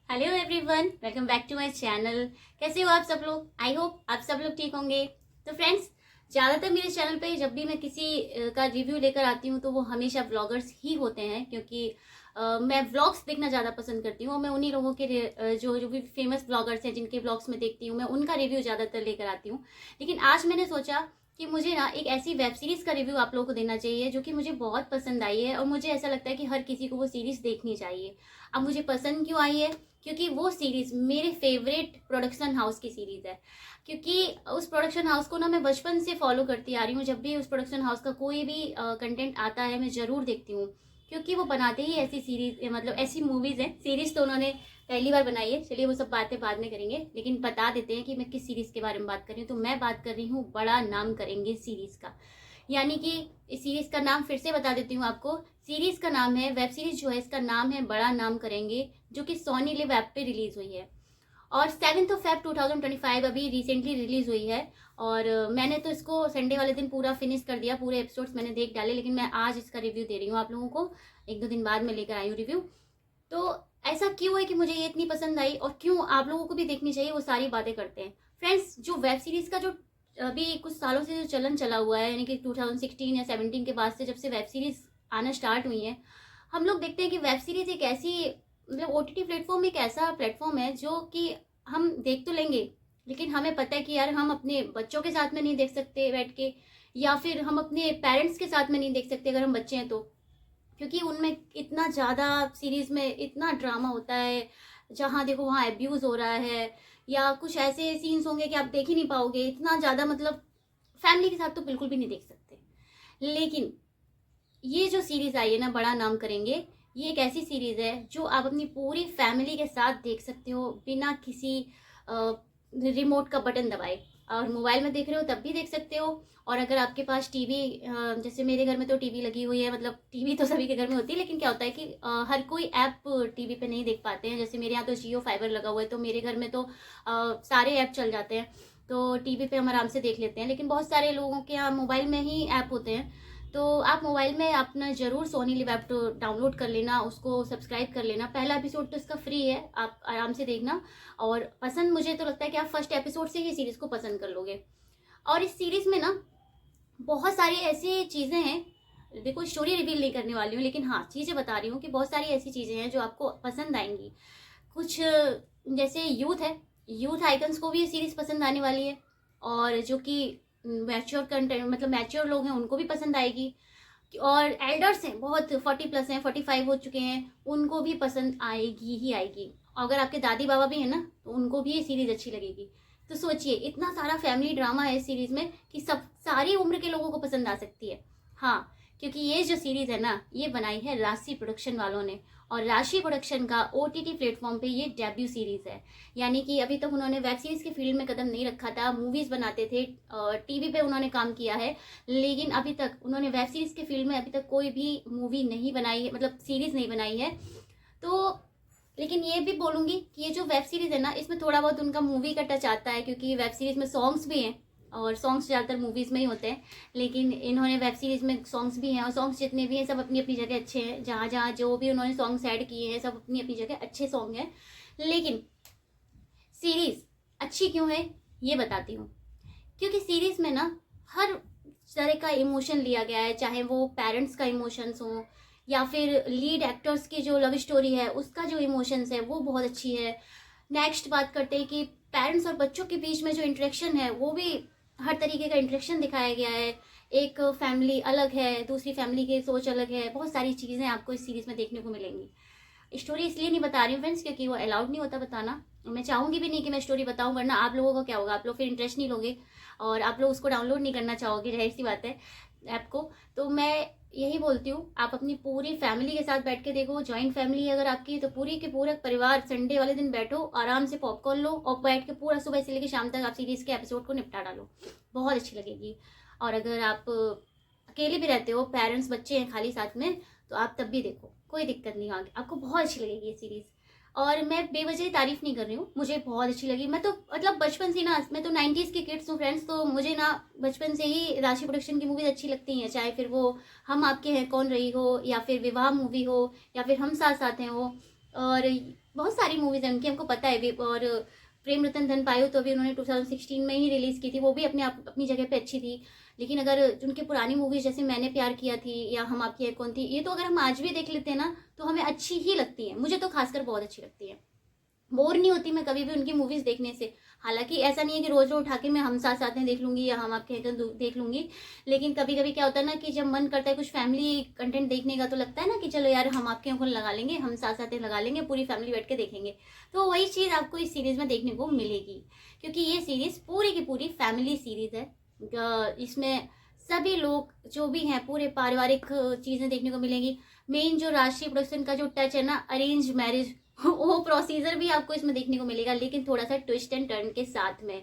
Hello everyone, welcome back to my channel. कैसे हो आप सब लोग? आई होप आप सब लोग ठीक होंगे। तो फ्रेंड्स, ज़्यादातर मेरे चैनल पे जब भी मैं किसी का रिव्यू लेकर आती हूँ तो वो हमेशा व्लॉगर्स ही होते हैं, क्योंकि मैं व्लॉग्स देखना ज़्यादा पसंद करती हूँ और मैं उन्हीं लोगों के जो जो भी फेमस व्लॉगर्स हैं जिनके व्लॉग्स में देखती हूँ मैं उनका रिव्यू ज़्यादातर लेकर आती हूँ। लेकिन आज मैंने सोचा कि मुझे ना एक ऐसी वेब सीरीज़ का रिव्यू आप लोगों को देना चाहिए जो कि मुझे बहुत पसंद आई है और मुझे ऐसा लगता है कि हर किसी को वो सीरीज़ देखनी चाहिए। अब मुझे पसंद क्यों आई है? क्योंकि वो सीरीज मेरे फेवरेट प्रोडक्शन हाउस की सीरीज है। क्योंकि उस प्रोडक्शन हाउस को ना मैं बचपन से फॉलो करती आ रही हूँ। जब भी उस प्रोडक्शन हाउस का कोई भी कंटेंट आता है मैं जरूर देखती हूँ, क्योंकि वो बनाते ही ऐसी सीरीज, मतलब ऐसी मूवीज है। सीरीज तो उन्होंने पहली बार बनाई है, चलिए वो सब बातें बाद में करेंगे, लेकिन बता देते हैं कि मैं किस सीरीज के बारे में बात कर रही हूँ। तो मैं बात कर रही हूँ बड़ा नाम करेंगे सीरीज का। यानी कि इस सीरीज का नाम फिर से बता देती हूँ आपको। सीरीज का नाम है, वेब सीरीज जो है इसका नाम है बड़ा नाम करेंगे, जो कि सोनी लिव ऐप पे रिलीज हुई है और 7 Feb 2025 अभी रिसेंटली रिलीज हुई है। और मैंने तो इसको संडे वाले दिन पूरा फिनिश कर दिया, पूरे एपिसोड्स मैंने देख डाले। लेकिन मैं आज इसका रिव्यू दे रही हूँ आप लोगों को, एक दो दिन बाद में लेकर आई हूँ रिव्यू। तो ऐसा क्यों है कि मुझे ये इतनी पसंद आई और क्यों आप लोगों को भी देखनी चाहिए, वो सारी बातें करते हैं। फ्रेंड्स, जो वेब सीरीज का जो अभी कुछ सालों से जो चलन चला हुआ है, यानी कि 2016 या 17 के बाद से जब से वेब सीरीज आना स्टार्ट हुई है, हम लोग देखते हैं कि वेब सीरीज एक ऐसी, मतलब ओटीटी प्लेटफॉर्म एक ऐसा प्लेटफॉर्म है जो कि हम देख तो लेंगे, लेकिन हमें पता है कि यार हम अपने बच्चों के साथ में नहीं देख सकते बैठ के, या फिर हम अपने पेरेंट्स के साथ में नहीं देख सकते अगर हम बच्चे हैं तो। क्योंकि उनमें इतना ज़्यादा, सीरीज में इतना ड्रामा होता है, जहाँ देखो वहाँ एब्यूज़ हो रहा है, या कुछ ऐसे सीन्स होंगे कि आप देख ही नहीं पाओगे, इतना ज़्यादा, मतलब फैमिली के साथ तो बिल्कुल भी नहीं देख सकते। लेकिन ये जो सीरीज आई है ना, बड़ा नाम करेंगे, ये एक ऐसी सीरीज है जो आप अपनी पूरी फैमिली के साथ देख सकते हो बिना किसी रिमोट का बटन दबाए। और मोबाइल में देख रहे हो तब भी देख सकते हो, और अगर आपके पास टीवी, जैसे मेरे घर में तो टीवी लगी हुई है, मतलब टीवी तो सभी के घर में होती है, लेकिन क्या होता है कि हर कोई ऐप टीवी पे नहीं देख पाते हैं। जैसे मेरे यहाँ तो जियो फाइबर लगा हुआ है, तो मेरे घर में तो सारे ऐप चल जाते हैं, तो टीवी पे हम आराम से देख लेते हैं। लेकिन बहुत सारे लोगों के यहाँ मोबाइल में ही ऐप होते हैं, तो आप मोबाइल में अपना ज़रूर सोनी लिव ऐप तो डाउनलोड कर लेना, उसको सब्सक्राइब कर लेना। पहला एपिसोड तो इसका फ्री है, आप आराम से देखना। और पसंद, मुझे तो लगता है कि आप फर्स्ट एपिसोड से ही सीरीज़ को पसंद कर लोगे। और इस सीरीज़ में ना बहुत सारी ऐसी चीज़ें हैं, देखो स्टोरी रिवील नहीं करने वाली हूँ, लेकिन हाँ चीज़ें बता रही हूँ कि बहुत सारी ऐसी चीज़ें हैं जो आपको पसंद आएंगी। कुछ जैसे यूथ है, यूथ आइकन्स को भी ये सीरीज़ पसंद आने वाली है, और जो कि मैच्योर कंटेंट, मतलब मैच्योर लोग हैं उनको भी पसंद आएगी। और एल्डर्स हैं, बहुत 40+ हैं, 45 हो चुके हैं, उनको भी पसंद आएगी ही आएगी। अगर आपके दादी बाबा भी हैं ना तो उनको भी ये सीरीज़ अच्छी लगेगी। तो सोचिए, इतना सारा फैमिली ड्रामा है इस सीरीज़ में कि सब सारी उम्र के लोगों को पसंद आ सकती है। हाँ, क्योंकि ये जो सीरीज़ है ना, ये बनाई है राशि प्रोडक्शन वालों ने, और राशि प्रोडक्शन का ओटीटी प्लेटफॉर्म पे ये डेब्यू सीरीज़ है। यानी कि अभी तक उन्होंने वेब सीरीज़ के फील्ड में कदम नहीं रखा था, मूवीज़ बनाते थे, टीवी पे उन्होंने काम किया है, लेकिन अभी तक उन्होंने वेब सीरीज़ के फील्ड में अभी तक कोई भी मूवी नहीं बनाई है, मतलब सीरीज़ नहीं बनाई है। तो लेकिन ये भी बोलूँगी कि ये जो वेब सीरीज़ है ना, इसमें थोड़ा बहुत उनका मूवी का टच आता है, क्योंकि वेब सीरीज़ में सॉन्ग्स भी हैं, और सॉन्ग्स ज़्यादातर मूवीज़ में ही होते हैं, लेकिन इन्होंने वेब सीरीज़ में सॉन्ग्स भी हैं, और सॉन्ग्स जितने भी हैं सब अपनी अपनी जगह अच्छे हैं। जहाँ जहाँ जो भी उन्होंने सॉन्ग्स ऐड किए हैं सब अपनी अपनी जगह अच्छे सॉन्ग हैं। लेकिन सीरीज़ अच्छी क्यों है ये बताती हूँ। क्योंकि सीरीज़ में ना हर तरह का इमोशन लिया गया है, चाहे वो पेरेंट्स का इमोशंस हो, या फिर लीड एक्टर्स की जो लव स्टोरी है उसका जो इमोशंस है वो बहुत अच्छी है। नेक्स्ट बात करते हैं कि पेरेंट्स और बच्चों के बीच में जो इंटरेक्शन है वो भी हर तरीके का इंटरेक्शन दिखाया गया है। एक फैमिली अलग है, दूसरी फैमिली की सोच अलग है, बहुत सारी चीज़ें आपको इस सीरीज़ में देखने को मिलेंगी। स्टोरी इसलिए नहीं बता रही हूँ फ्रेंड्स, क्योंकि वो अलाउड नहीं होता बताना, मैं चाहूँगी भी नहीं कि मैं स्टोरी बताऊँ, वरना आप लोगों का क्या होगा, आप लोग फिर इंटरेस्ट नहीं लोगे और आप लोग उसको डाउनलोड नहीं करना चाहोगे, जाहिर सी बात है, ऐप को। तो मैं यही बोलती हूँ, आप अपनी पूरी फैमिली के साथ बैठ के देखो। जॉइंट फैमिली है अगर आपकी, तो पूरी के पूरा परिवार संडे वाले दिन बैठो, आराम से पॉपकॉर्न लो और बैठ के पूरा सुबह से लेकर शाम तक आप सीरीज़ के एपिसोड को निपटा डालो, बहुत अच्छी लगेगी। और अगर आप अकेले भी रहते हो, पेरेंट्स बच्चे हैं खाली साथ में, तो आप तब भी देखो, कोई दिक्कत नहीं आगे, आपको बहुत अच्छी लगेगी ये सीरीज़। और मैं बेवजह तारीफ नहीं कर रही हूँ, मुझे बहुत अच्छी लगी। मैं तो मतलब बचपन से ना, मैं तो 90s की किड्स हूँ फ्रेंड्स, तो मुझे ना बचपन से ही राशि प्रोडक्शन की मूवीज अच्छी लगती हैं, चाहे फिर वो हम आपके हैं कौन रही हो, या फिर विवाह मूवी हो, या फिर हम साथ साथ हैं हो, और बहुत सारी मूवीज़ हैं उनकी, हमको पता है भी। और प्रेम रतन धन पायो तो अभी उन्होंने 2016 में ही रिलीज़ की थी, वो भी अपनी जगह पे अच्छी थी। लेकिन अगर उनके पुरानी मूवीज़ जैसे मैंने प्यार किया थी या हम आपकी है कौन थी, ये तो अगर हम आज भी देख लेते हैं ना तो हमें अच्छी ही लगती है। मुझे तो खासकर बहुत अच्छी लगती है, बोर नहीं होती मैं कभी भी उनकी मूवीज़ देखने से। हालांकि ऐसा नहीं है कि रोज रोज उठा के मैं हम साथ साथ में देख लूंगी या हम आपके हैं देख लूंगी, लेकिन कभी कभी क्या होता है ना कि जब मन करता है कुछ फैमिली कंटेंट देखने का, तो लगता है ना कि चलो यार हम आपके यहाँ लगा लेंगे, हम साथ साथ लगा लेंगे, पूरी फैमिली बैठ के देखेंगे। तो वही चीज़ आपको इस सीरीज़ में देखने को मिलेगी, क्योंकि ये सीरीज़ पूरी की पूरी फैमिली सीरीज़ है। इसमें सभी लोग जो भी हैं पूरे पारिवारिक चीज़ें देखने को मिलेंगी। मेन जो राशि प्रोडक्शन का जो टच है ना, अरेंज मैरिज, वो प्रोसीजर भी आपको इसमें देखने को मिलेगा, लेकिन थोड़ा सा ट्विस्ट एंड टर्न के साथ में।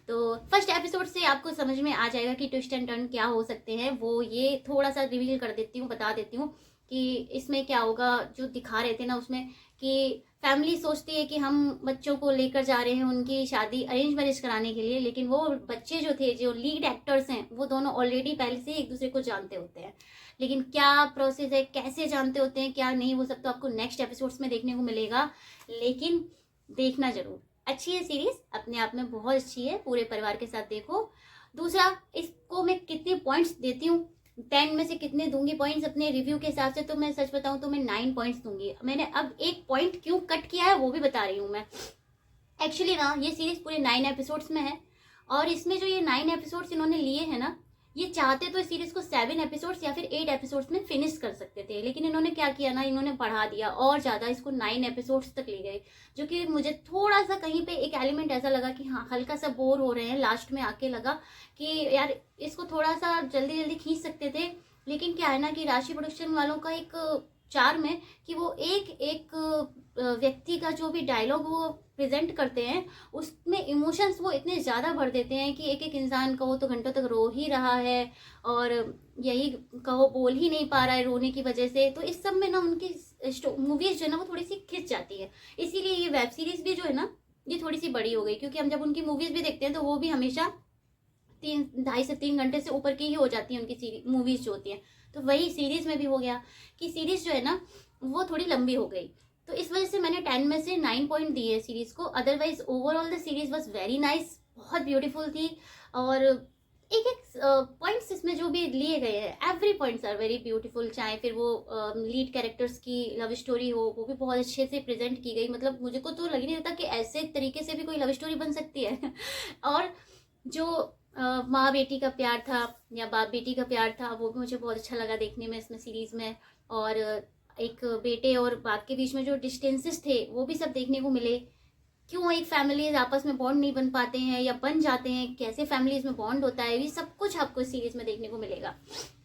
तो फर्स्ट एपिसोड से आपको समझ में आ जाएगा कि ट्विस्ट एंड टर्न क्या हो सकते हैं। वो ये थोड़ा सा रिवील कर देती हूँ, बता देती हूँ कि इसमें क्या होगा। जो दिखा रहे थे ना उसमें कि फैमिली सोचती है कि हम बच्चों को लेकर जा रहे हैं उनकी शादी अरेंज मैरिज कराने के लिए, लेकिन वो बच्चे जो थे, जो लीड एक्टर्स हैं, वो दोनों ऑलरेडी पहले से एक दूसरे को जानते होते हैं। लेकिन क्या प्रोसेस है, कैसे जानते होते हैं, क्या नहीं, वो सब तो आपको नेक्स्ट एपिसोड्स में देखने को मिलेगा। लेकिन देखना जरूर, अच्छी है सीरीज, अपने आप में बहुत अच्छी है, पूरे परिवार के साथ देखो। दूसरा, इसको मैं कितने पॉइंट्स देती हूँ, 10 में से कितने दूंगी पॉइंट्स अपने रिव्यू के हिसाब से, तो मैं सच बताऊं तो मैं 9 पॉइंट्स दूंगी। मैंने अब एक पॉइंट क्यों कट किया है वो भी बता रही हूँ मैं। एक्चुअली ना ये सीरीज पूरे 9 एपिसोड्स में है, और इसमें जो ये 9 एपिसोड्स इन्होंने लिए हैं ना, ये चाहते तो इस सीरीज को 7 एपिसोड्स या फिर 8 एपिसोड्स में फिनिश कर सकते थे, लेकिन इन्होंने क्या किया ना, इन्होंने बढ़ा दिया और ज्यादा, इसको 9 एपिसोड्स तक ले गए। जो कि मुझे थोड़ा सा कहीं पे एक एलिमेंट ऐसा लगा कि हाँ हल्का सा बोर हो रहे हैं, लास्ट में आके लगा कि यार इसको थोड़ा सा जल्दी जल्दी खींच सकते थे। लेकिन क्या है ना कि राशि प्रोडक्शन वालों का एक चार्म है कि वो एक एक व्यक्ति का जो भी डायलॉग वो प्रेजेंट करते हैं, उसमें इमोशंस वो इतने ज़्यादा भर देते हैं कि एक एक इंसान कहो तो घंटों तक रो ही रहा है, और यही कहो बोल ही नहीं पा रहा है रोने की वजह से। तो इस सब में ना उनकी मूवीज जो है ना वो थोड़ी सी खिंच जाती है। इसीलिए ये वेब सीरीज भी जो है ना ये थोड़ी सी बड़ी हो गई, क्योंकि हम जब उनकी मूवीज भी देखते हैं तो वो भी हमेशा 2.5 से 3 घंटे से ऊपर की ही हो जाती है उनकी मूवीज जो होती हैं। तो वही सीरीज में भी हो गया कि सीरीज जो है ना वो थोड़ी लंबी हो गई, तो इस वजह से मैंने 10 में से 9 पॉइंट दिए है सीरीज को। Otherwise overall the series was very nice, बहुत ब्यूटीफुल थी। और एक एक पॉइंट्स इसमें जो भी लिए गए हैं, every points are very beautiful. चाहे फिर वो लीड कैरेक्टर्स की लव स्टोरी हो, वो भी बहुत अच्छे से प्रेजेंट की गई। मतलब मुझे को तो लग ही नहीं रहता कि ऐसे तरीके से भी कोई लव स्टोरी बन सकती है। और जो माँ बेटी का प्यार था या बाप बेटी का प्यार था, वो भी मुझे बहुत अच्छा लगा देखने में इसमें सीरीज में। और एक बेटे और बाप के बीच में जो डिस्टेंसेस थे वो भी सब देखने को मिले। क्यों एक फैमिलीज आपस में बॉन्ड नहीं बन पाते हैं या बन जाते हैं, कैसे फैमिलीज में बॉन्ड होता है, ये सब कुछ आपको इस सीरीज में देखने को मिलेगा।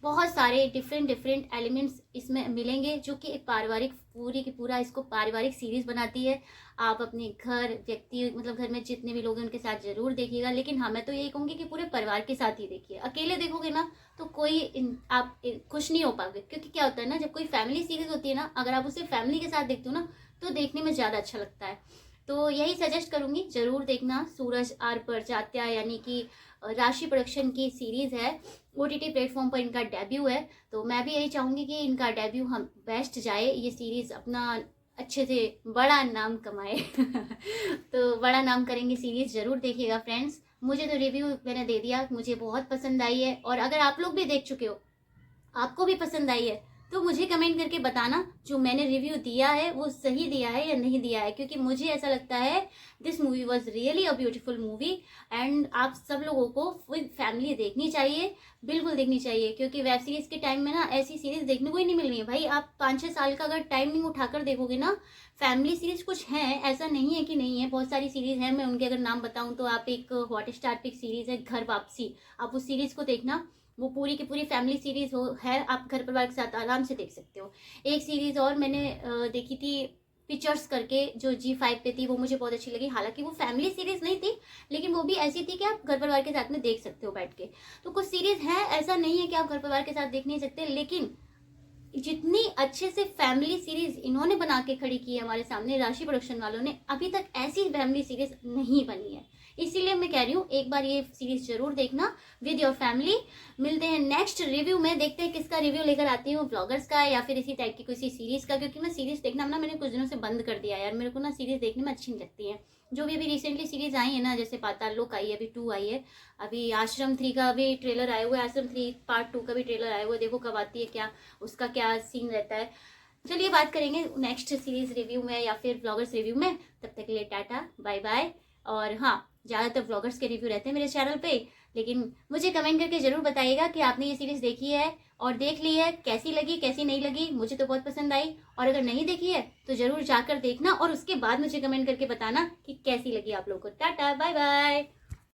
बहुत सारे डिफरेंट डिफरेंट एलिमेंट्स इसमें मिलेंगे, जो कि एक पारिवारिक पूरी की पूरा इसको पारिवारिक सीरीज बनाती है। आप अपने घर व्यक्ति मतलब घर में जितने भी लोग हैं उनके साथ जरूर देखिएगा, लेकिन हाँ मैं तो यही कहूँगी कि पूरे परिवार के साथ ही देखिए। अकेले देखोगे ना तो आप खुश नहीं हो पाओगे, क्योंकि क्या होता है ना, जब कोई फैमिली सीरीज होती है ना, अगर आप उसे फैमिली के साथ देखते हो ना तो देखने में ज़्यादा अच्छा लगता है। तो यही सजेस्ट करूंगी, जरूर देखना। सूरज आर प्रजात्या यानी कि राशि प्रोडक्शन की सीरीज है, OTT प्लेटफॉर्म पर इनका डेब्यू है। तो मैं भी यही चाहूंगी कि इनका डेब्यू हम बेस्ट जाए, ये सीरीज अपना अच्छे से बड़ा नाम कमाए। तो बड़ा नाम करेंगे सीरीज, जरूर देखिएगा फ्रेंड्स। मुझे तो रिव्यू मैंने दे दिया, मुझे बहुत पसंद आई है। और अगर आप लोग भी देख चुके हो, आपको भी पसंद आई है, तो मुझे कमेंट करके बताना जो मैंने रिव्यू दिया है वो सही दिया है या नहीं दिया है। क्योंकि मुझे ऐसा लगता है this movie was really a beautiful movie, and आप सब लोगों को विद फैमिली देखनी चाहिए, बिल्कुल देखनी चाहिए। क्योंकि वेब सीरीज के टाइम में ना ऐसी सीरीज देखने को ही नहीं मिल रही है भाई। आप 5-6 साल का अगर टाइमिंग उठाकर देखोगे ना, फैमिली सीरीज कुछ है, ऐसा नहीं है कि नहीं है, बहुत सारी सीरीज है। मैं उनके अगर नाम बताऊं तो आप एक हॉटस्टार पे एक सीरीज है घर वापसी, आप उस सीरीज को देखना, वो पूरी की पूरी फैमिली सीरीज है, आप घर परिवार के साथ आराम से देख सकते हो। एक सीरीज और मैंने देखी थी पिक्चर्स करके, जो G5 पे थी, वो मुझे बहुत अच्छी लगी। हालांकि वो फैमिली सीरीज नहीं थी, लेकिन वो भी ऐसी थी कि आप घर परिवार के साथ में देख सकते हो बैठ के। तो कुछ सीरीज है, ऐसा नहीं है कि आप घर परिवार के साथ देख नहीं सकते, लेकिन जितनी अच्छे से फैमिली सीरीज इन्होंने बना के खड़ी की है हमारे सामने राशि प्रोडक्शन वालों ने, अभी तक ऐसी फैमिली सीरीज नहीं बनी है। इसीलिए मैं कह रही हूँ एक बार ये सीरीज जरूर देखना विद योर फैमिली। मिलते हैं नेक्स्ट रिव्यू में, देखते हैं किसका रिव्यू लेकर आती हूँ, ब्लॉगर्स का या फिर इसी टाइप की किसी सीरीज का, क्योंकि मैं सीरीज देखना ना मैंने कुछ दिनों से बंद कर दिया यार। मेरे को ना सीरीज देखने में अच्छी नहीं लगती है। जो भी अभी रिसेंटली सीरीज आई है ना, जैसे पाताल लोक आई है, अभी 2 आई है, अभी आश्रम 3 का भी ट्रेलर आया हुआ है, आश्रम 3 पार्ट 2 का भी ट्रेलर आया हुआ है, देखो कब आती है, क्या उसका क्या सीन रहता है। चलिए बात करेंगे नेक्स्ट सीरीज रिव्यू में या फिर ब्लॉगर्स रिव्यू में। तब तक के लिए टाटा बाय बाय। और हाँ, ज़्यादातर ब्लॉगर्स के रिव्यू रहते हैं मेरे चैनल पे, लेकिन मुझे कमेंट करके ज़रूर बताइएगा कि आपने ये सीरीज़ देखी है और देख ली है, कैसी लगी कैसी नहीं लगी। मुझे तो बहुत पसंद आई, और अगर नहीं देखी है तो ज़रूर जाकर देखना और उसके बाद मुझे कमेंट करके बताना कि कैसी लगी आप लोगों को। Tata bye bye.